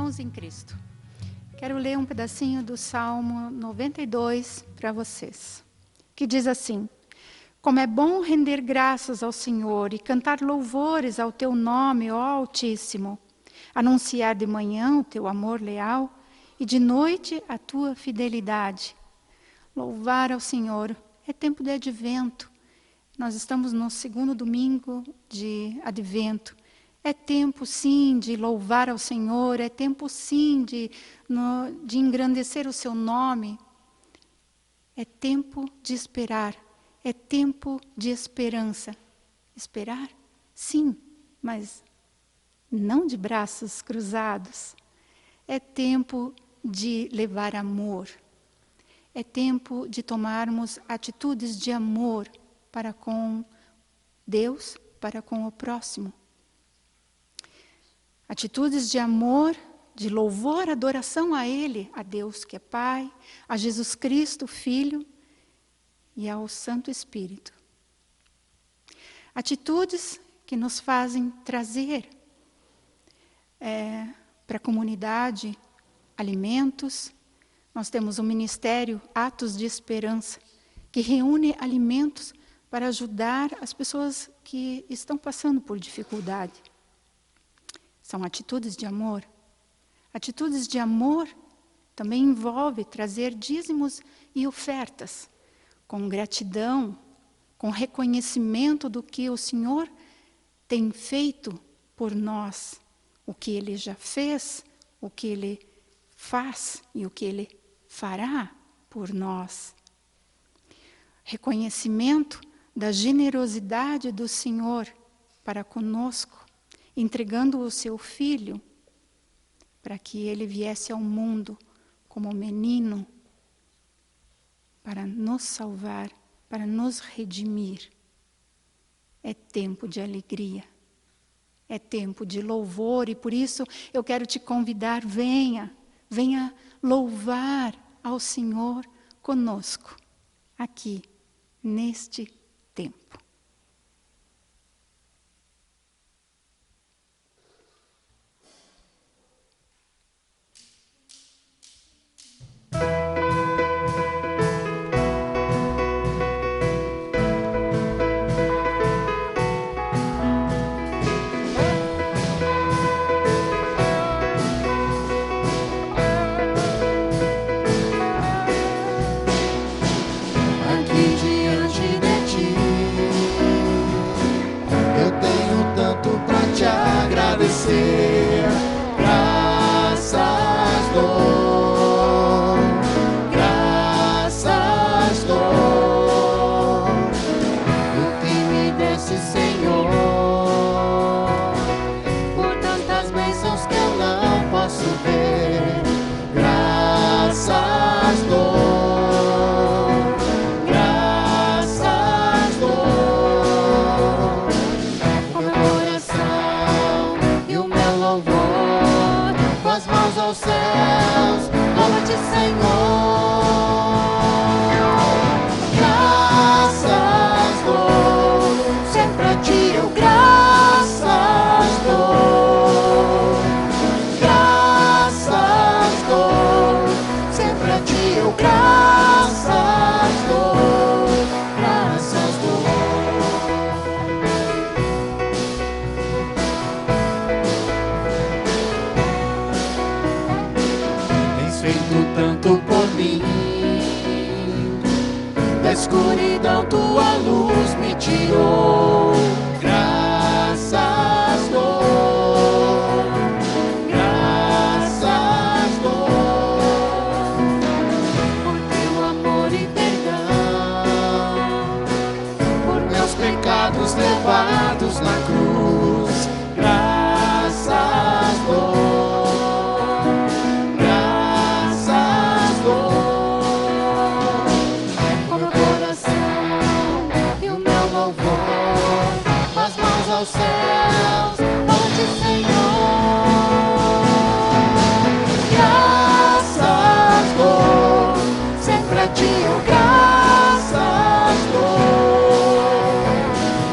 Irmãos em Cristo, quero ler um pedacinho do Salmo 92 para vocês, que diz assim: como é bom render graças ao Senhor e cantar louvores ao teu nome, ó Altíssimo, anunciar de manhã o teu amor leal e de noite a tua fidelidade. Louvar ao Senhor. É tempo de advento. Nós estamos no segundo domingo de advento. É tempo, sim, de louvar ao Senhor. É tempo, sim, de engrandecer o seu nome. É tempo de esperar. É tempo de esperança. Esperar? Sim, mas não de braços cruzados. É tempo de levar amor. É tempo de tomarmos atitudes de amor para com Deus, para com o próximo. Atitudes de amor, de louvor, adoração a Ele, a Deus que é Pai, a Jesus Cristo, Filho, e ao Santo Espírito. Atitudes que nos fazem trazer para a comunidade alimentos. Nós temos um ministério, Atos de Esperança, que reúne alimentos para ajudar as pessoas que estão passando por dificuldade. São atitudes de amor. Atitudes de amor também envolve trazer dízimos e ofertas, com gratidão, com reconhecimento do que o Senhor tem feito por nós, o que Ele já fez, o que Ele faz e o que Ele fará por nós. Reconhecimento da generosidade do Senhor para conosco, entregando o seu Filho para que Ele viesse ao mundo como menino para nos salvar, para nos redimir. É tempo de alegria, é tempo de louvor, e por isso eu quero te convidar, venha louvar ao Senhor conosco, aqui, neste tempo. Graças dou, graças dou, o que me desse, Senhor, por tantas bênçãos que eu não posso ver. Graças dou, graças dou, o meu coração e o meu louvor, com as mãos aos céus, louva-te, Senhor. Graças dou, sempre a ti eu graças dou. Graças dou, sempre a ti eu graças dou. Graças dou. Tens feito tanto por mim, da escuridão tua luz me tirou. Graças dou, graças dou, por teu amor e perdão, por meus pecados levados na cruz. Graças dou, graças dou, com meu coração e o meu louvor, com as mãos aos céus, louva-te, Senhor. Graças dou, sempre a ti eu graças dou.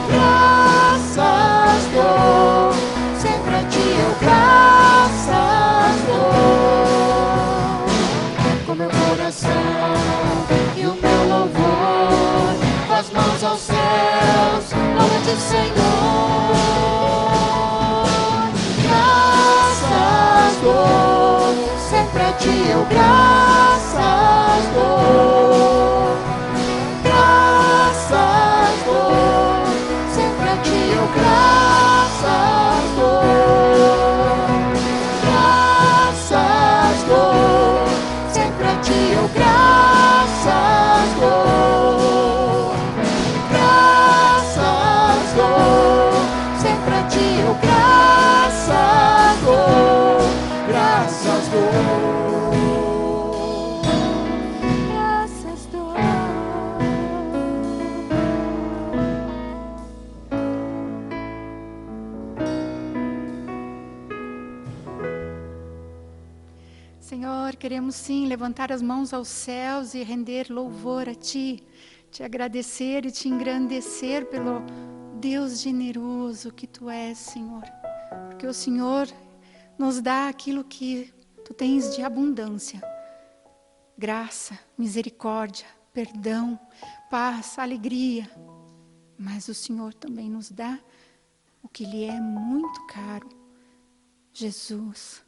Graças dou, sempre a ti eu graças dou. misericórdia, Senhor. Graças dou, sempre a ti eu graças dou. Graças dou, sempre a ti eu graças dou. Graças dou, sempre a ti eu graças dou. Graças dou, sempre a ti eu graças dou. Graças dou. Graças dou. Senhor, queremos sim levantar as mãos aos céus e render louvor a Ti, te agradecer e te engrandecer pelo Deus generoso que Tu és, Senhor. Porque o Senhor nos dá aquilo que Tu tens de abundância. Graça, misericórdia, perdão, paz, alegria. Mas o Senhor também nos dá o que lhe é muito caro, Jesus.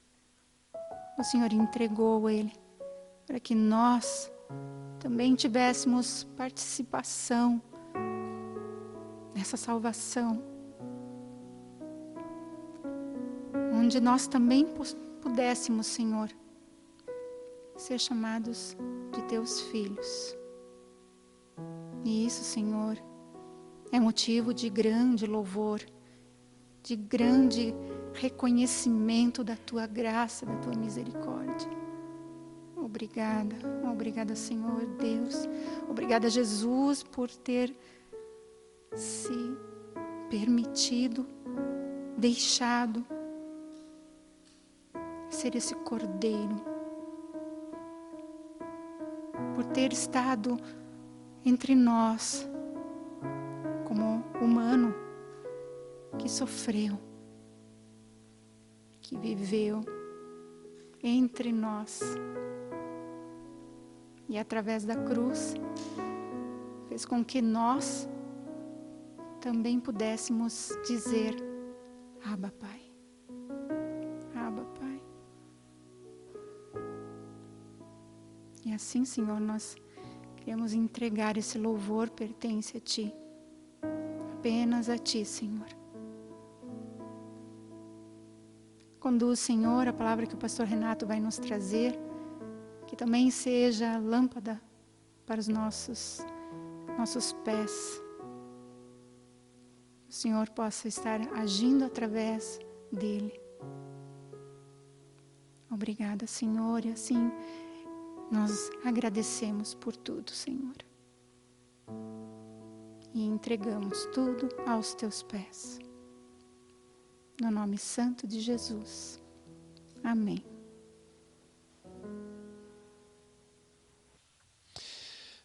O Senhor entregou Ele para que nós também tivéssemos participação nessa salvação, onde nós também pudéssemos, Senhor, ser chamados de Teus filhos. E isso, Senhor, é motivo de grande louvor, de grande reconhecimento da Tua graça, da Tua misericórdia. Obrigada, obrigada, Senhor Deus. Obrigada, Jesus, por ter se permitido, deixado ser esse cordeiro, por ter estado entre nós como humano que sofreu, que viveu entre nós e através da cruz fez com que nós também pudéssemos dizer: Abba, Pai. Abba, Pai. E assim, Senhor, nós queremos entregar esse louvor, pertence a Ti, apenas a Ti, Senhor. Conduz, Senhor, a palavra que o pastor Renato vai nos trazer, que também seja lâmpada para os nossos pés. O Senhor possa estar agindo através dele. Obrigada, Senhor, e assim nós agradecemos por tudo, Senhor. E entregamos tudo aos Teus pés. No nome santo de Jesus. Amém.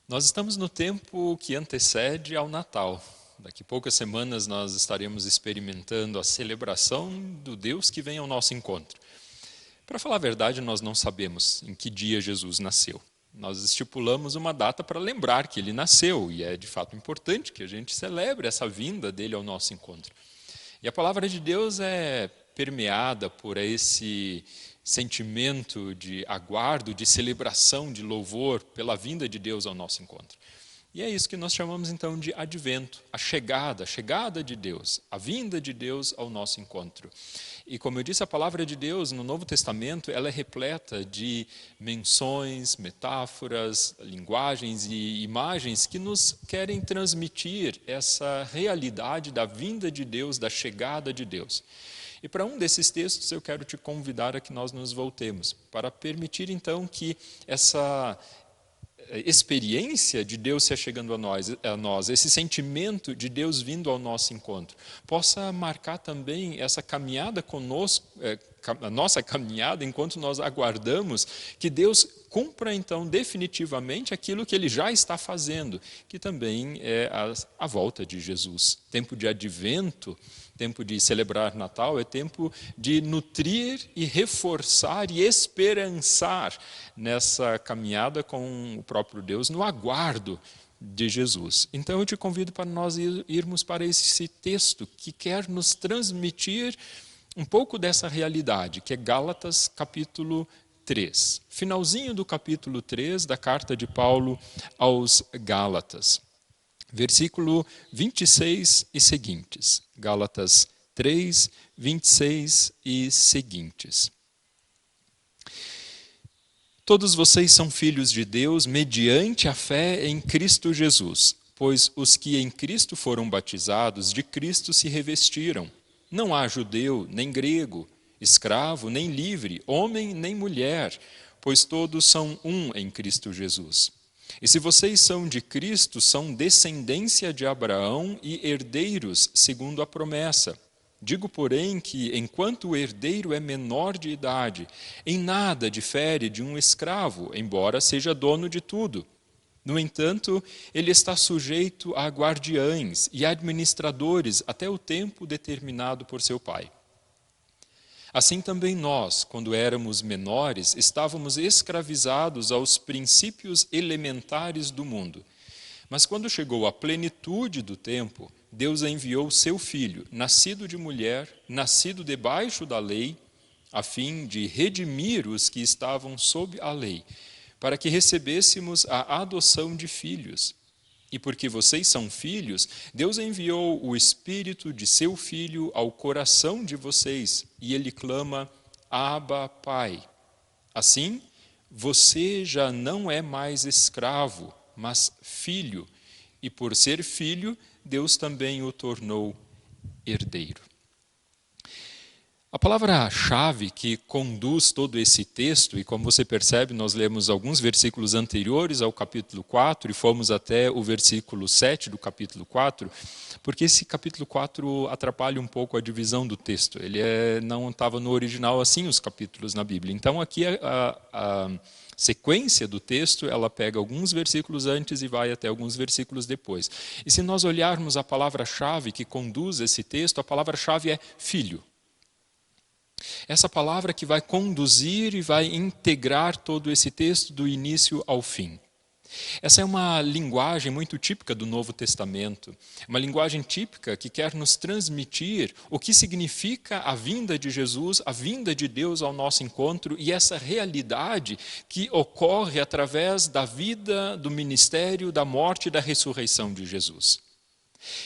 Nós estamos no tempo que antecede ao Natal. Daqui a poucas semanas nós estaremos experimentando a celebração do Deus que vem ao nosso encontro. Para falar a verdade, nós não sabemos em que dia Jesus nasceu. Nós estipulamos uma data para lembrar que Ele nasceu, e é de fato importante que a gente celebre essa vinda dEle ao nosso encontro. E a palavra de Deus é permeada por esse sentimento de aguardo, de celebração, de louvor pela vinda de Deus ao nosso encontro. E é isso que nós chamamos então de advento, a chegada de Deus, a vinda de Deus ao nosso encontro. E como eu disse, a palavra de Deus no Novo Testamento, ela é repleta de menções, metáforas, linguagens e imagens que nos querem transmitir essa realidade da vinda de Deus, da chegada de Deus. E para um desses textos eu quero te convidar a que nós nos voltemos, para permitir então que essa experiência de Deus se achegando a nós, esse sentimento de Deus vindo ao nosso encontro, possa marcar também essa caminhada conosco, a nossa caminhada enquanto nós aguardamos que Deus cumpra então definitivamente aquilo que Ele já está fazendo, que também é a volta de Jesus. Tempo de advento, tempo de celebrar Natal, é tempo de nutrir e reforçar e esperançar nessa caminhada com o próprio Deus, no aguardo de Jesus. Então eu te convido para nós irmos para esse texto que quer nos transmitir um pouco dessa realidade, que é Gálatas capítulo 3. Finalzinho do capítulo 3 da carta de Paulo aos Gálatas. Versículo 26 e seguintes. Gálatas 3, 26 e seguintes. Todos vocês são filhos de Deus mediante a fé em Cristo Jesus, pois os que em Cristo foram batizados, de Cristo se revestiram. Não há judeu, nem grego, escravo, nem livre, homem, nem mulher, pois todos são um em Cristo Jesus. E se vocês são de Cristo, são descendência de Abraão e herdeiros segundo a promessa. Digo, porém, que enquanto o herdeiro é menor de idade, em nada difere de um escravo, embora seja dono de tudo. No entanto, ele está sujeito a guardiães e administradores até o tempo determinado por seu pai. Assim também nós, quando éramos menores, estávamos escravizados aos princípios elementares do mundo. Mas quando chegou a plenitude do tempo, Deus enviou seu Filho, nascido de mulher, nascido debaixo da lei, a fim de redimir os que estavam sob a lei, para que recebêssemos a adoção de filhos. E porque vocês são filhos, Deus enviou o Espírito de seu Filho ao coração de vocês, e ele clama, Abba, Pai. Assim, você já não é mais escravo, mas filho, e por ser filho, Deus também o tornou herdeiro. A palavra-chave que conduz todo esse texto, e como você percebe, nós lemos alguns versículos anteriores ao capítulo 4 e fomos até o versículo 7 do capítulo 4, porque esse capítulo 4 atrapalha um pouco a divisão do texto. Ele não estava no original assim os capítulos na Bíblia. Então aqui a sequência do texto, ela pega alguns versículos antes e vai até alguns versículos depois. E se nós olharmos a palavra-chave que conduz esse texto, a palavra-chave é filho. Essa palavra que vai conduzir e vai integrar todo esse texto do início ao fim. Essa é uma linguagem muito típica do Novo Testamento, uma linguagem típica que quer nos transmitir o que significa a vinda de Jesus, a vinda de Deus ao nosso encontro e essa realidade que ocorre através da vida, do ministério, da morte e da ressurreição de Jesus.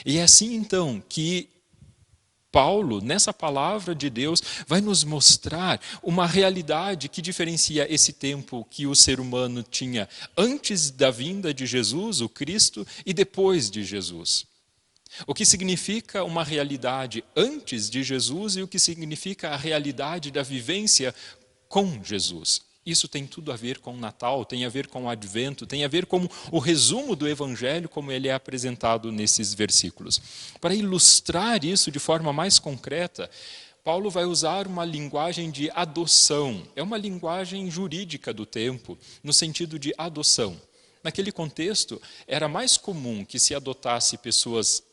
E é assim então que Paulo, nessa palavra de Deus, vai nos mostrar uma realidade que diferencia esse tempo que o ser humano tinha antes da vinda de Jesus, o Cristo, e depois de Jesus. O que significa uma realidade antes de Jesus e o que significa a realidade da vivência com Jesus. Isso tem tudo a ver com o Natal, tem a ver com o Advento, tem a ver com o resumo do Evangelho como ele é apresentado nesses versículos. Para ilustrar isso de forma mais concreta, Paulo vai usar uma linguagem de adoção. É uma linguagem jurídica do tempo, no sentido de adoção. Naquele contexto, era mais comum que se adotasse pessoas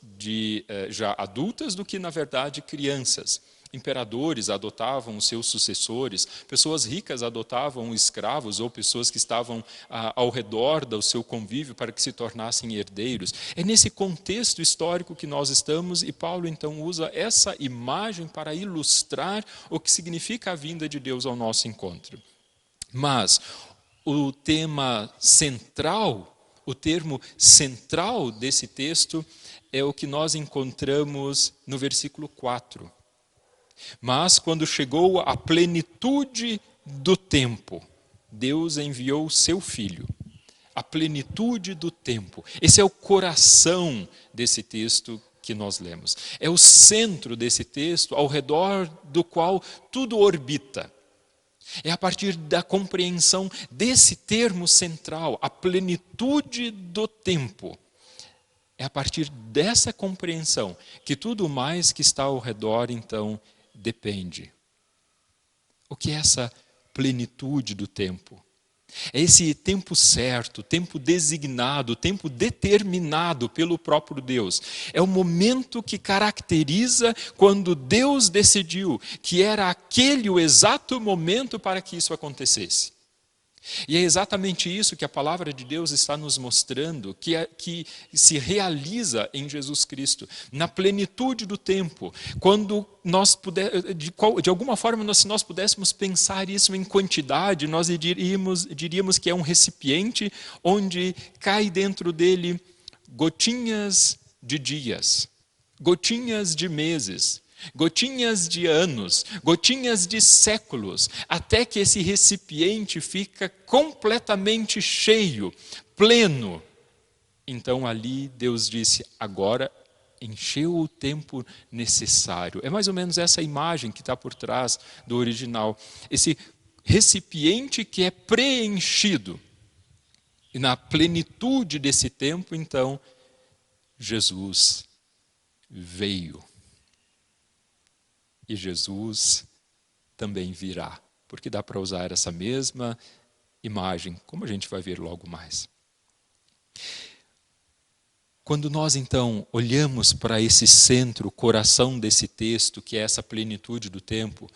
já adultas do que, na verdade, crianças. Imperadores adotavam os seus sucessores, pessoas ricas adotavam escravos ou pessoas que estavam ao redor do seu convívio para que se tornassem herdeiros. É nesse contexto histórico que nós estamos e Paulo então usa essa imagem para ilustrar o que significa a vinda de Deus ao nosso encontro. Mas o tema central, o termo central desse texto é o que nós encontramos no versículo 4. Mas quando chegou a plenitude do tempo, Deus enviou seu Filho. A plenitude do tempo. Esse é o coração desse texto que nós lemos. É o centro desse texto, ao redor do qual tudo orbita. É a partir da compreensão desse termo central, a plenitude do tempo. É a partir dessa compreensão que tudo mais que está ao redor, então, depende. O que é essa plenitude do tempo? É esse tempo certo, tempo designado, tempo determinado pelo próprio Deus. É o momento que caracteriza quando Deus decidiu que era aquele o exato momento para que isso acontecesse. E é exatamente isso que a palavra de Deus está nos mostrando, que se realiza em Jesus Cristo, na plenitude do tempo. Quando nós de alguma forma, se nós pudéssemos pensar isso em quantidade, nós diríamos que é um recipiente onde cai dentro dele gotinhas de dias, gotinhas de meses, gotinhas de anos, gotinhas de séculos, até que esse recipiente fica completamente cheio, pleno. Então ali Deus disse, agora encheu o tempo necessário. É mais ou menos essa imagem que está por trás do original. Esse recipiente que é preenchido. E na plenitude desse tempo, então, Jesus veio. E Jesus também virá, porque dá para usar essa mesma imagem, como a gente vai ver logo mais. Quando nós então olhamos para esse centro, o coração desse texto, que é essa plenitude do tempo,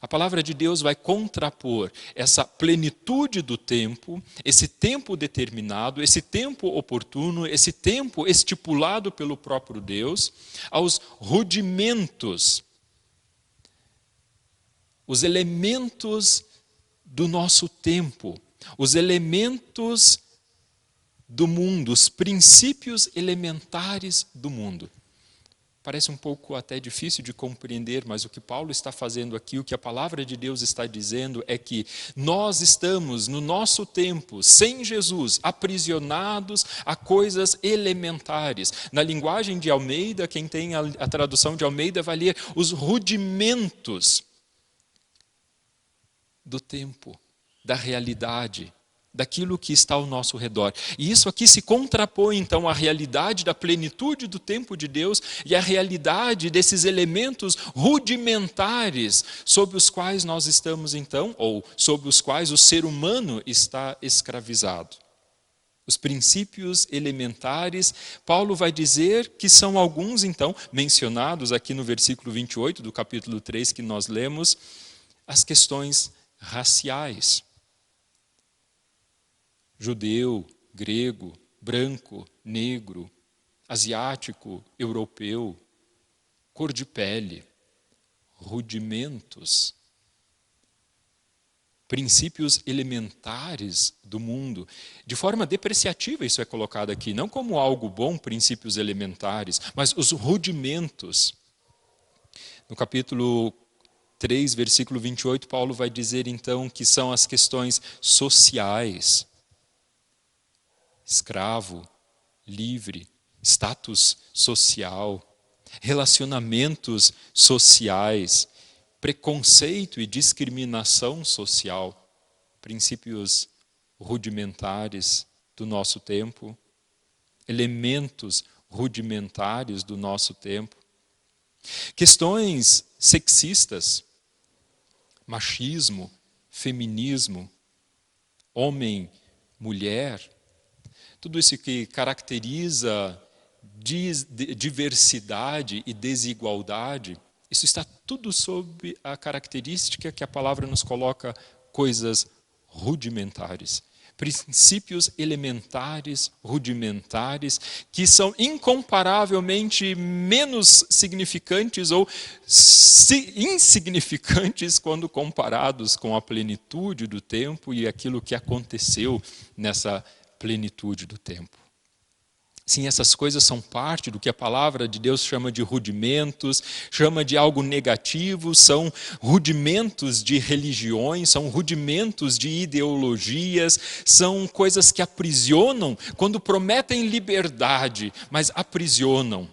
a palavra de Deus vai contrapor essa plenitude do tempo, esse tempo determinado, esse tempo oportuno, esse tempo estipulado pelo próprio Deus, aos rudimentos, os elementos do nosso tempo, os elementos do mundo, os princípios elementares do mundo. Parece um pouco até difícil de compreender, mas o que Paulo está fazendo aqui, o que a palavra de Deus está dizendo é que nós estamos, no nosso tempo, sem Jesus, aprisionados a coisas elementares. Na linguagem de Almeida, quem tem a tradução de Almeida vai ler os rudimentos do tempo, da realidade, daquilo que está ao nosso redor. E isso aqui se contrapõe, então, à realidade da plenitude do tempo de Deus e à realidade desses elementos rudimentares sobre os quais nós estamos, então, ou sobre os quais o ser humano está escravizado. Os princípios elementares, Paulo vai dizer que são alguns, então, mencionados aqui no versículo 28 do capítulo 3 que nós lemos, as questões raciais. Judeu, grego, branco, negro, asiático, europeu, cor de pele, rudimentos, princípios elementares do mundo. De forma depreciativa isso é colocado aqui, não como algo bom, princípios elementares, mas os rudimentos. No capítulo 3, versículo 28, Paulo vai dizer então que são as questões sociais. Escravo, livre, status social, relacionamentos sociais, preconceito e discriminação social, princípios rudimentares do nosso tempo, elementos rudimentares do nosso tempo, questões sexistas, machismo, feminismo, homem, mulher, tudo isso que caracteriza diversidade e desigualdade, isso está tudo sob a característica que a palavra nos coloca, coisas rudimentares. Princípios elementares, rudimentares, que são incomparavelmente menos significantes ou insignificantes quando comparados com a plenitude do tempo e aquilo que aconteceu nessa plenitude do tempo. Sim, essas coisas são parte do que a palavra de Deus chama de rudimentos, chama de algo negativo, são rudimentos de religiões, são rudimentos de ideologias, são coisas que aprisionam quando prometem liberdade, mas aprisionam.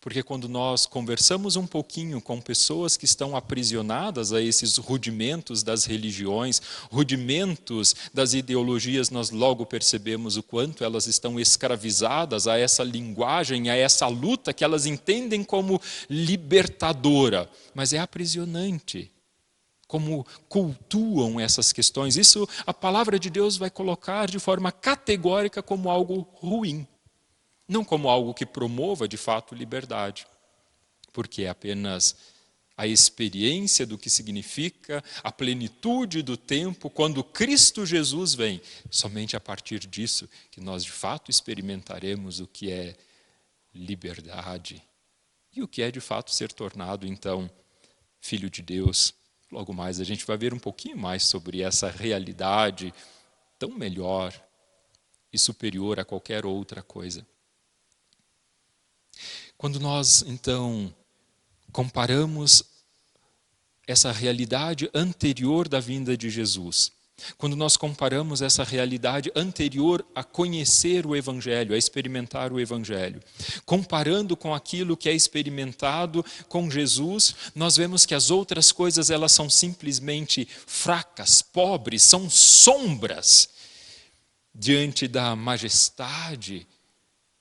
Porque quando nós conversamos um pouquinho com pessoas que estão aprisionadas a esses rudimentos das religiões, rudimentos das ideologias, nós logo percebemos o quanto elas estão escravizadas a essa linguagem, a essa luta que elas entendem como libertadora, mas é aprisionante. Como cultuam essas questões. Isso a palavra de Deus vai colocar de forma categórica como algo ruim. Não como algo que promova, de fato, liberdade, porque é apenas a experiência do que significa a plenitude do tempo quando Cristo Jesus vem. Somente a partir disso que nós de fato experimentaremos o que é liberdade e o que é de fato ser tornado então filho de Deus. Logo mais a gente vai ver um pouquinho mais sobre essa realidade tão melhor e superior a qualquer outra coisa. Quando nós então comparamos essa realidade anterior da vinda de Jesus, quando nós comparamos essa realidade anterior a conhecer o Evangelho, a experimentar o Evangelho, comparando com aquilo que é experimentado com Jesus, nós vemos que as outras coisas elas são simplesmente fracas, pobres, são sombras diante da majestade,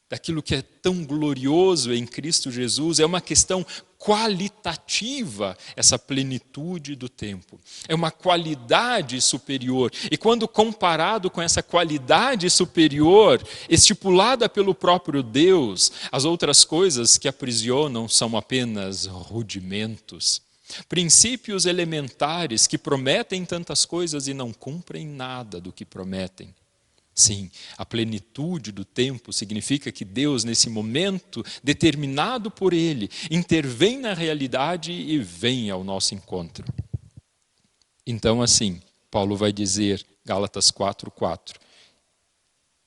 daquilo que é tão glorioso em Cristo Jesus. É uma questão qualitativa essa plenitude do tempo. É uma qualidade superior. E quando comparado com essa qualidade superior, estipulada pelo próprio Deus, as outras coisas que aprisionam são apenas rudimentos. Princípios elementares que prometem tantas coisas e não cumprem nada do que prometem. Sim, a plenitude do tempo significa que Deus, nesse momento determinado por Ele, intervém na realidade e vem ao nosso encontro. Então, assim, Paulo vai dizer, Gálatas 4:4,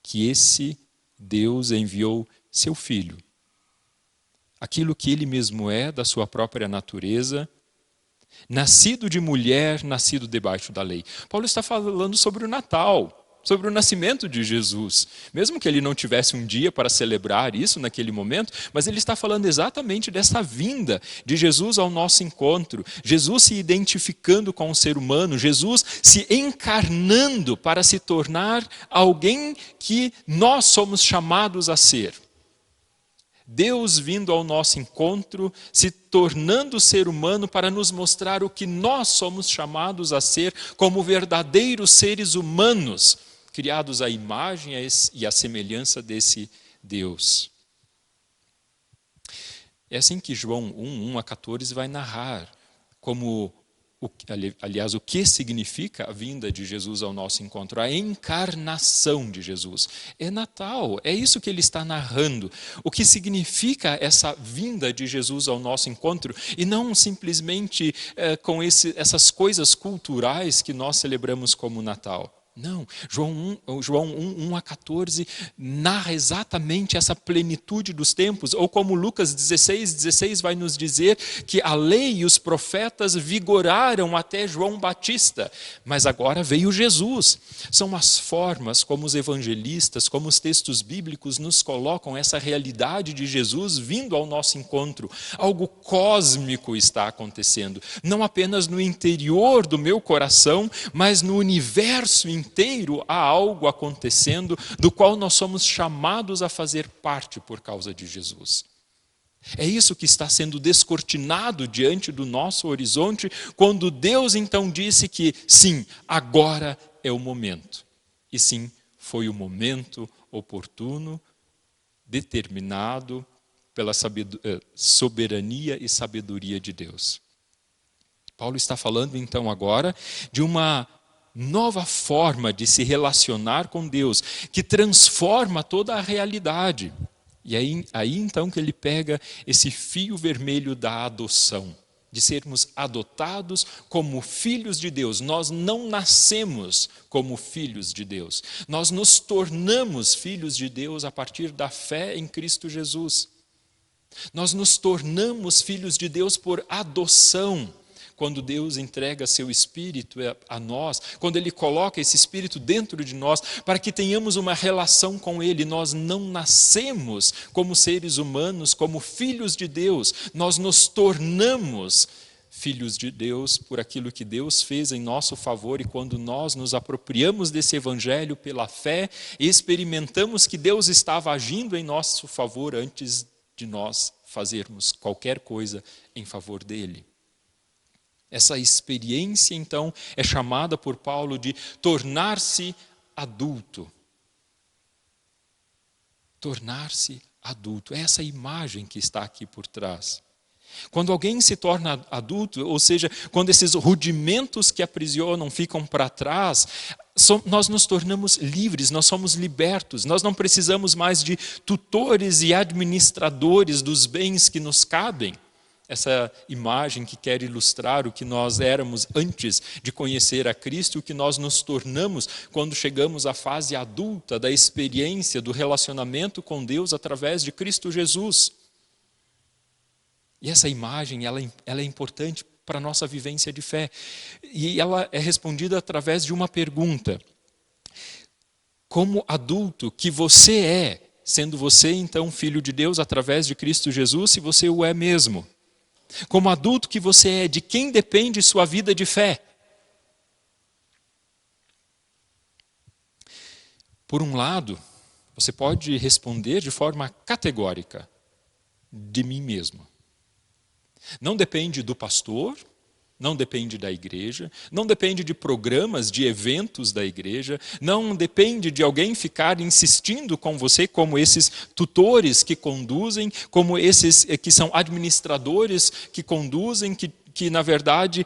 que esse Deus enviou seu Filho. Aquilo que Ele mesmo é, da sua própria natureza, nascido de mulher, nascido debaixo da lei. Paulo está falando sobre o Natal, sobre o nascimento de Jesus. Mesmo que ele não tivesse um dia para celebrar isso naquele momento, mas ele está falando exatamente dessa vinda de Jesus ao nosso encontro. Jesus se identificando com o ser humano, Jesus se encarnando para se tornar alguém que nós somos chamados a ser. Deus vindo ao nosso encontro, se tornando ser humano para nos mostrar o que nós somos chamados a ser como verdadeiros seres humanos, criados à imagem e à semelhança desse Deus. É assim que João 1:1-14 vai narrar como, aliás, o que significa a vinda de Jesus ao nosso encontro, a encarnação de Jesus. É Natal, é isso que ele está narrando. O que significa essa vinda de Jesus ao nosso encontro, e não simplesmente com essas coisas culturais que nós celebramos como Natal. Não, João 1:1-14 narra exatamente essa plenitude dos tempos, ou como Lucas 16:16 vai nos dizer que a lei e os profetas vigoraram até João Batista, mas agora veio Jesus. São as formas como os evangelistas, como os textos bíblicos nos colocam essa realidade de Jesus vindo ao nosso encontro. Algo cósmico está acontecendo, não apenas no interior do meu coração, mas no universo inteiro há algo acontecendo do qual nós somos chamados a fazer parte por causa de Jesus. É isso que está sendo descortinado diante do nosso horizonte, quando Deus então disse que sim, agora é o momento. E sim, foi o momento oportuno, determinado pela soberania e sabedoria de Deus. Paulo está falando então agora de uma nova forma de se relacionar com Deus, que transforma toda a realidade. E aí então que ele pega esse fio vermelho da adoção, de sermos adotados como filhos de Deus. Nós não nascemos como filhos de Deus, nós nos tornamos filhos de Deus a partir da fé em Cristo Jesus. Nós nos tornamos filhos de Deus por adoção. Quando Deus entrega seu Espírito a nós, quando Ele coloca esse Espírito dentro de nós, para que tenhamos uma relação com Ele, nós não nascemos como seres humanos, como filhos de Deus, nós nos tornamos filhos de Deus por aquilo que Deus fez em nosso favor, e quando nós nos apropriamos desse Evangelho pela fé, experimentamos que Deus estava agindo em nosso favor antes de nós fazermos qualquer coisa em favor dEle. Essa experiência, então, é chamada por Paulo de tornar-se adulto. Tornar-se adulto. É essa imagem que está aqui por trás. Quando alguém se torna adulto, ou seja, quando esses rudimentos que aprisionam ficam para trás, nós nos tornamos livres, nós somos libertos, nós não precisamos mais de tutores e administradores dos bens que nos cabem. Essa imagem que quer ilustrar o que nós éramos antes de conhecer a Cristo e o que nós nos tornamos quando chegamos à fase adulta da experiência, do relacionamento com Deus através de Cristo Jesus. E essa imagem, ela é importante para a nossa vivência de fé. E ela é respondida através de uma pergunta. Como adulto que você é, sendo você então filho de Deus através de Cristo Jesus, se você o é mesmo? Como adulto que você é, de quem depende sua vida de fé? Por um lado, você pode responder de forma categórica, de mim mesmo. Não depende do pastor, não depende da igreja, não depende de programas, de eventos da igreja, não depende de alguém ficar insistindo com você, como esses tutores que conduzem, como esses que são administradores que conduzem, que na verdade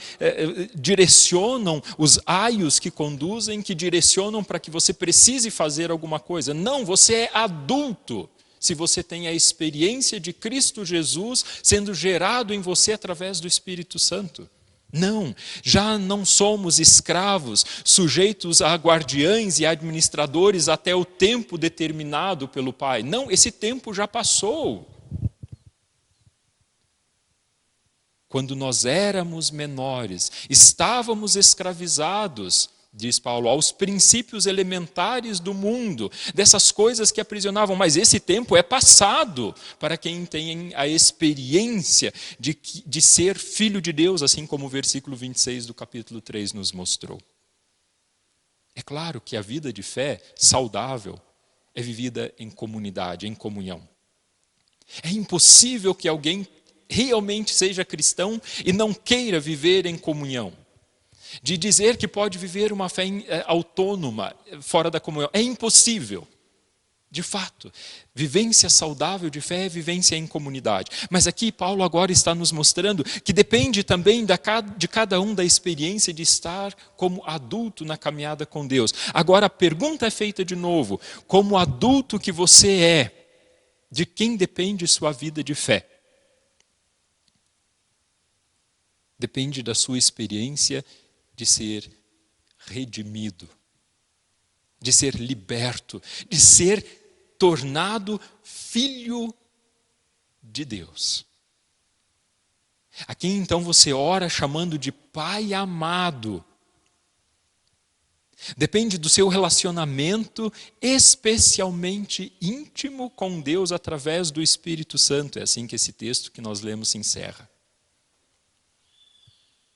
direcionam os aios que conduzem, que direcionam para que você precise fazer alguma coisa. Não, você é adulto. Se você tem a experiência de Cristo Jesus sendo gerado em você através do Espírito Santo. Não, já não somos escravos, sujeitos a guardiães e administradores até o tempo determinado pelo Pai. Não, esse tempo já passou. Quando nós éramos menores, estávamos escravizados, diz Paulo, aos princípios elementares do mundo, dessas coisas que aprisionavam. Mas esse tempo é passado para quem tem a experiência de ser filho de Deus, assim como o versículo 26 do capítulo 3 nos mostrou. É claro que a vida de fé saudável é vivida em comunidade, em comunhão. É impossível que alguém realmente seja cristão e não queira viver em comunhão. De dizer que pode viver uma fé autônoma, fora da comunhão. É impossível. De fato, vivência saudável de fé é vivência em comunidade. Mas aqui Paulo agora está nos mostrando que depende também de cada um da experiência de estar como adulto na caminhada com Deus. Agora a pergunta é feita de novo. Como adulto que você é, de quem depende sua vida de fé? Depende da sua experiência de ser redimido, de ser liberto, de ser tornado filho de Deus. Aqui então você ora chamando de Pai amado. Depende do seu relacionamento especialmente íntimo com Deus através do Espírito Santo. É assim que esse texto que nós lemos se encerra.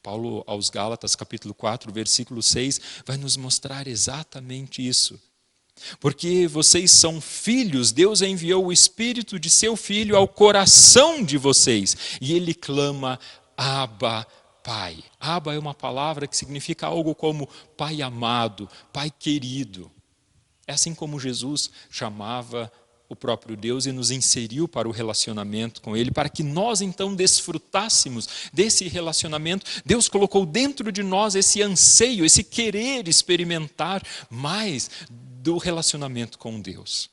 Paulo aos Gálatas, capítulo 4, versículo 6, vai nos mostrar exatamente isso. Porque vocês são filhos, Deus enviou o Espírito de seu Filho ao coração de vocês. E ele clama, Abba, Pai. Abba é uma palavra que significa algo como Pai amado, Pai querido. É assim como Jesus chamava o próprio Deus e nos inseriu para o relacionamento com Ele, para que nós então desfrutássemos desse relacionamento. Deus colocou dentro de nós esse anseio, esse querer experimentar mais do relacionamento com Deus.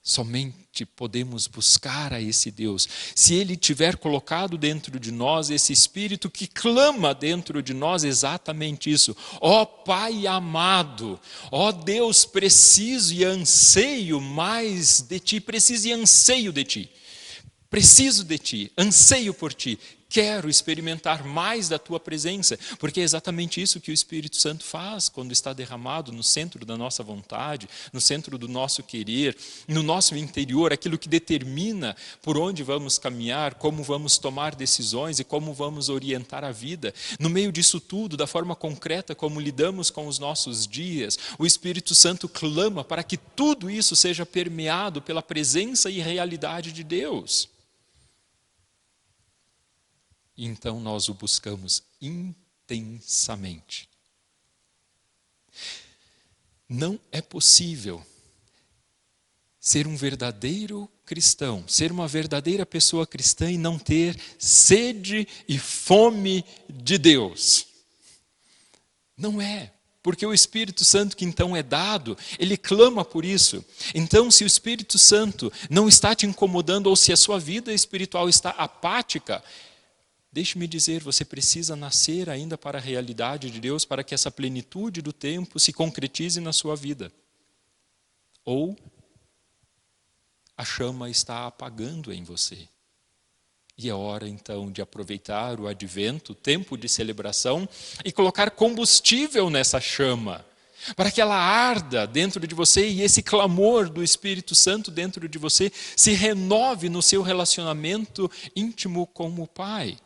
Somente podemos buscar a esse Deus se Ele tiver colocado dentro de nós esse Espírito que clama dentro de nós exatamente isso. Ó Pai amado, ó Deus, preciso e anseio mais de Ti, preciso e anseio de Ti. Preciso de Ti, anseio por Ti. Quero experimentar mais da Tua presença, porque é exatamente isso que o Espírito Santo faz quando está derramado no centro da nossa vontade, no centro do nosso querer, no nosso interior, aquilo que determina por onde vamos caminhar, como vamos tomar decisões e como vamos orientar a vida. No meio disso tudo, da forma concreta como lidamos com os nossos dias, o Espírito Santo clama para que tudo isso seja permeado pela presença e realidade de Deus. Então nós o buscamos intensamente. Não é possível ser um verdadeiro cristão, ser uma verdadeira pessoa cristã e não ter sede e fome de Deus. Não é. Porque o Espírito Santo que então é dado, ele clama por isso. Então, se o Espírito Santo não está te incomodando ou se a sua vida espiritual está apática, deixe-me dizer, você precisa nascer ainda para a realidade de Deus, para que essa plenitude do tempo se concretize na sua vida. Ou a chama está apagando em você. E é hora então de aproveitar o advento, o tempo de celebração, e colocar combustível nessa chama, para que ela arda dentro de você e esse clamor do Espírito Santo dentro de você se renove no seu relacionamento íntimo com o Pai.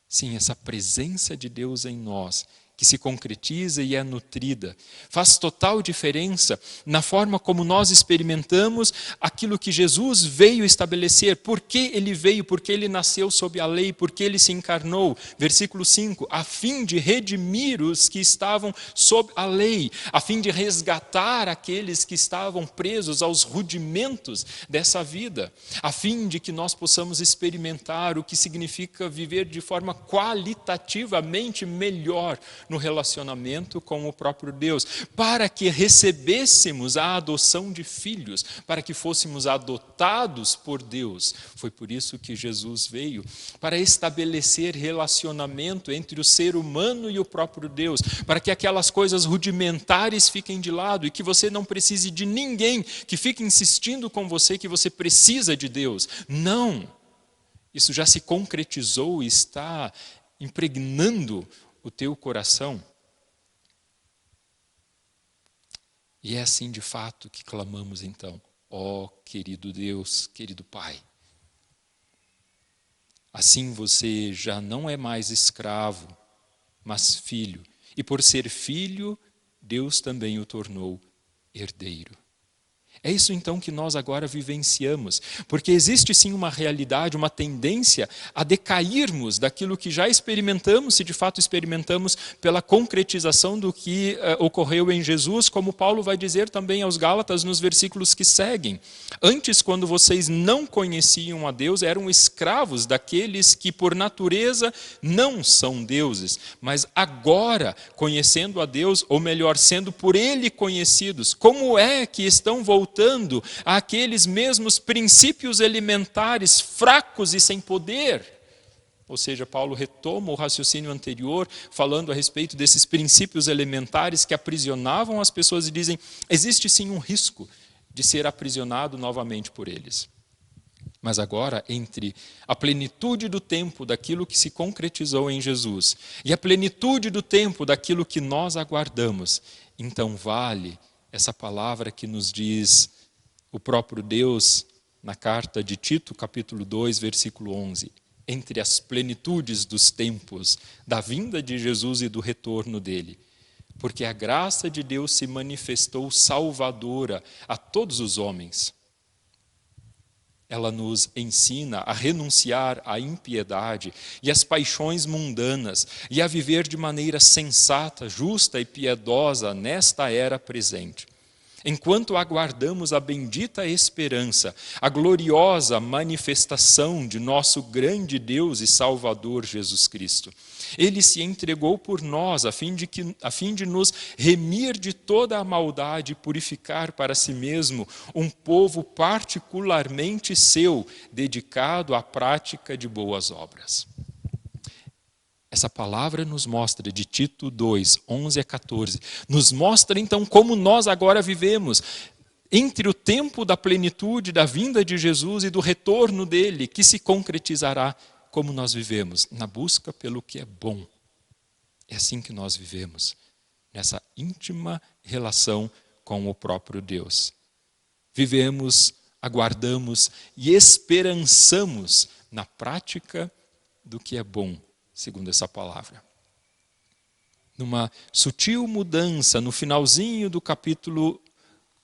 Sim, essa presença de Deus em nós, que se concretiza e é nutrida, faz total diferença na forma como nós experimentamos aquilo que Jesus veio estabelecer. Por que ele veio? Porque ele nasceu sob a lei, porque ele se encarnou. Versículo 5, a fim de redimir os que estavam sob a lei, a fim de resgatar aqueles que estavam presos aos rudimentos dessa vida, a fim de que nós possamos experimentar o que significa viver de forma qualitativamente melhor no relacionamento com o próprio Deus, para que recebêssemos a adoção de filhos, para que fôssemos adotados por Deus. Foi por isso que Jesus veio, para estabelecer relacionamento entre o ser humano e o próprio Deus, para que aquelas coisas rudimentares fiquem de lado e que você não precise de ninguém que fique insistindo com você que você precisa de Deus. Não! Isso já se concretizou e está impregnando o teu coração. E é assim de fato que clamamos então, ó querido Deus, querido Pai. Assim você já não é mais escravo, mas filho. E por ser filho, Deus também o tornou herdeiro. É isso então que nós agora vivenciamos, porque existe sim uma realidade, uma tendência a decairmos daquilo que já experimentamos, se de fato experimentamos pela concretização do que ocorreu em Jesus, como Paulo vai dizer também aos Gálatas nos versículos que seguem. Antes, quando vocês não conheciam a Deus, eram escravos daqueles que por natureza não são deuses, mas agora, conhecendo a Deus, ou melhor, sendo por Ele conhecidos, como é que estão voltando àqueles mesmos princípios elementares, fracos e sem poder? Ou seja, Paulo retoma o raciocínio anterior, falando a respeito desses princípios elementares que aprisionavam as pessoas e dizem, existe sim um risco de ser aprisionado novamente por eles. Mas agora, entre a plenitude do tempo daquilo que se concretizou em Jesus e a plenitude do tempo daquilo que nós aguardamos, então vale essa palavra que nos diz o próprio Deus na carta de Tito, capítulo 2, versículo 11. Entre as plenitudes dos tempos, da vinda de Jesus e do retorno dele. Porque a graça de Deus se manifestou salvadora a todos os homens. Ela nos ensina a renunciar à impiedade e às paixões mundanas e a viver de maneira sensata, justa e piedosa nesta era presente. Enquanto aguardamos a bendita esperança, a gloriosa manifestação de nosso grande Deus e Salvador Jesus Cristo. Ele se entregou por nós, a fim de nos remir de toda a maldade e purificar para si mesmo um povo particularmente seu, dedicado à prática de boas obras. Essa palavra nos mostra, de Tito 2, 11 a 14, nos mostra então como nós agora vivemos, entre o tempo da plenitude, da vinda de Jesus e do retorno dele, que se concretizará, como nós vivemos, na busca pelo que é bom. É assim que nós vivemos, nessa íntima relação com o próprio Deus. Vivemos, aguardamos e esperançamos na prática do que é bom, segundo essa palavra. Numa sutil mudança no finalzinho do capítulo,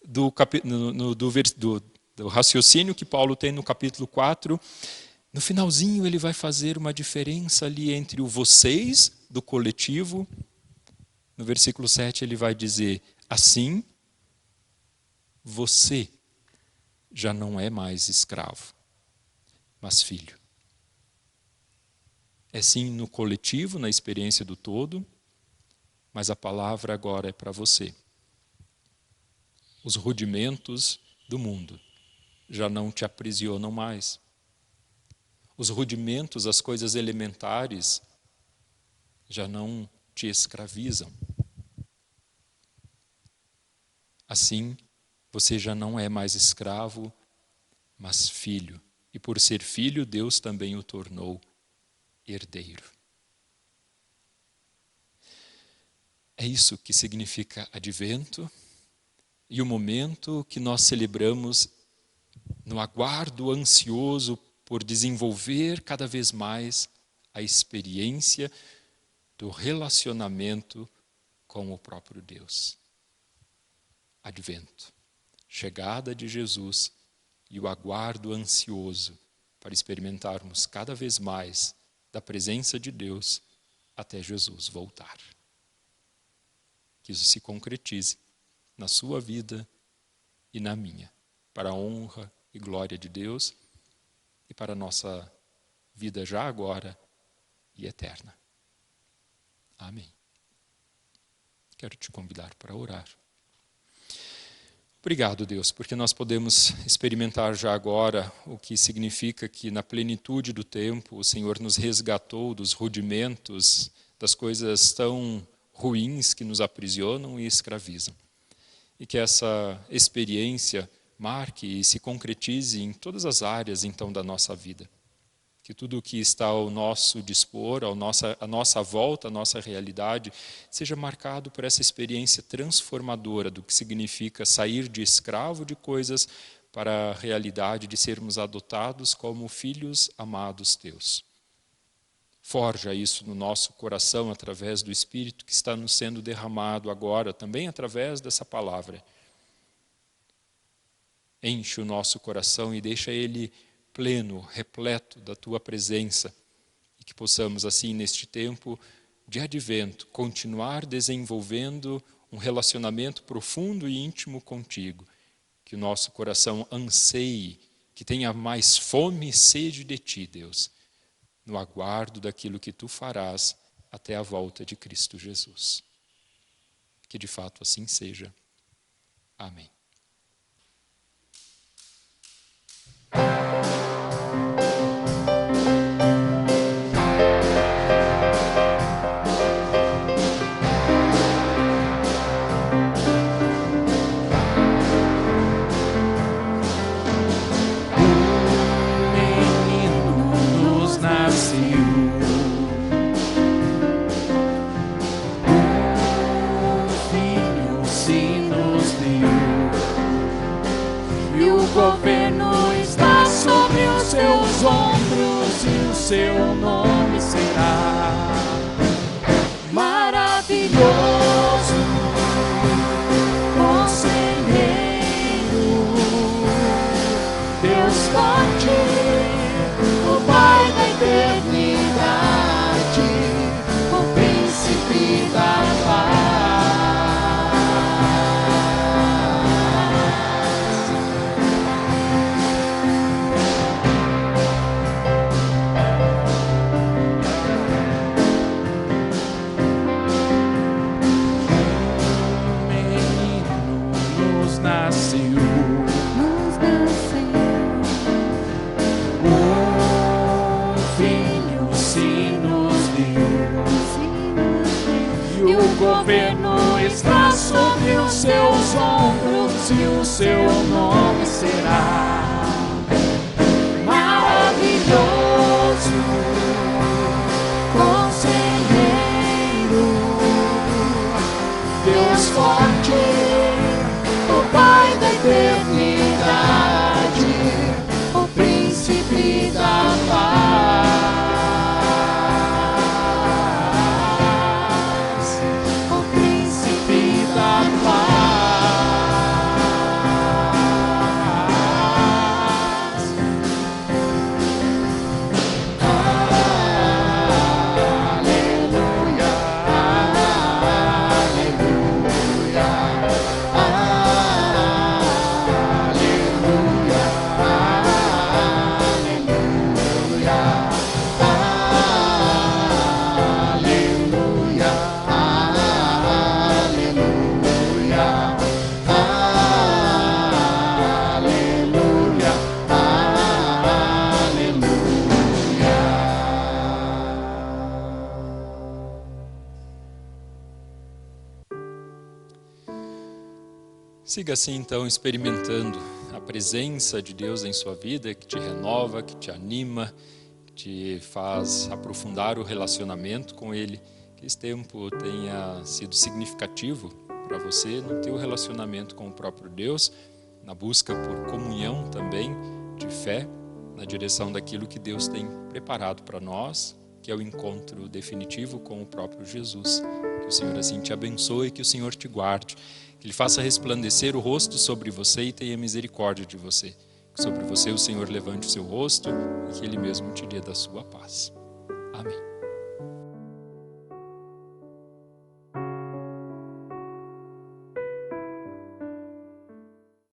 do raciocínio que Paulo tem no capítulo 4, no finalzinho ele vai fazer uma diferença ali entre o vocês, do coletivo. No versículo 7 ele vai dizer, assim, você já não é mais escravo, mas filho. É sim no coletivo, na experiência do todo, mas a palavra agora é para você. Os rudimentos do mundo já não te aprisionam mais. Os rudimentos, as coisas elementares, já não te escravizam. Assim, você já não é mais escravo, mas filho. E por ser filho, Deus também o tornou herdeiro. É isso que significa advento e o momento que nós celebramos no aguardo ansioso por desenvolver cada vez mais a experiência do relacionamento com o próprio Deus. Advento, chegada de Jesus e o aguardo ansioso para experimentarmos cada vez mais da presença de Deus até Jesus voltar. Que isso se concretize na sua vida e na minha, para a honra e glória de Deus e para a nossa vida já agora e eterna. Amém. Quero te convidar para orar. Obrigado, Deus, porque nós podemos experimentar já agora o que significa que na plenitude do tempo o Senhor nos resgatou dos rudimentos, das coisas tão ruins que nos aprisionam e escravizam. E que essa experiência marque e se concretize em todas as áreas, então, da nossa vida. Que tudo o que está ao nosso dispor, à nossa volta, à nossa realidade, seja marcado por essa experiência transformadora do que significa sair de escravo de coisas para a realidade de sermos adotados como filhos amados teus. Forja isso no nosso coração através do Espírito que está nos sendo derramado agora, também através dessa palavra. Enche o nosso coração e deixa ele pleno, repleto da tua presença, e que possamos assim neste tempo de advento continuar desenvolvendo um relacionamento profundo e íntimo contigo, que o nosso coração anseie, que tenha mais fome e sede de ti, Deus, no aguardo daquilo que tu farás até a volta de Cristo Jesus. Que de fato assim seja. Amém. Seu nome será maravilhoso, conselheiro, Deus forte, o Pai da eternidade, o príncipe da paz. O governo está sobre os seus ombros e o seu nome será maravilhoso, conselheiro, Deus forte, o Pai da eternidade, o príncipe da paz. Siga assim então experimentando a presença de Deus em sua vida, que te renova, que te anima, que te faz aprofundar o relacionamento com Ele. Que esse tempo tenha sido significativo para você no teu relacionamento com o próprio Deus, na busca por comunhão também, de fé, na direção daquilo que Deus tem preparado para nós, que é o encontro definitivo com o próprio Jesus. Que o Senhor assim te abençoe, que o Senhor te guarde, que Ele faça resplandecer o rosto sobre você e tenha misericórdia de você. Que sobre você o Senhor levante o seu rosto e que Ele mesmo te dê da sua paz. Amém.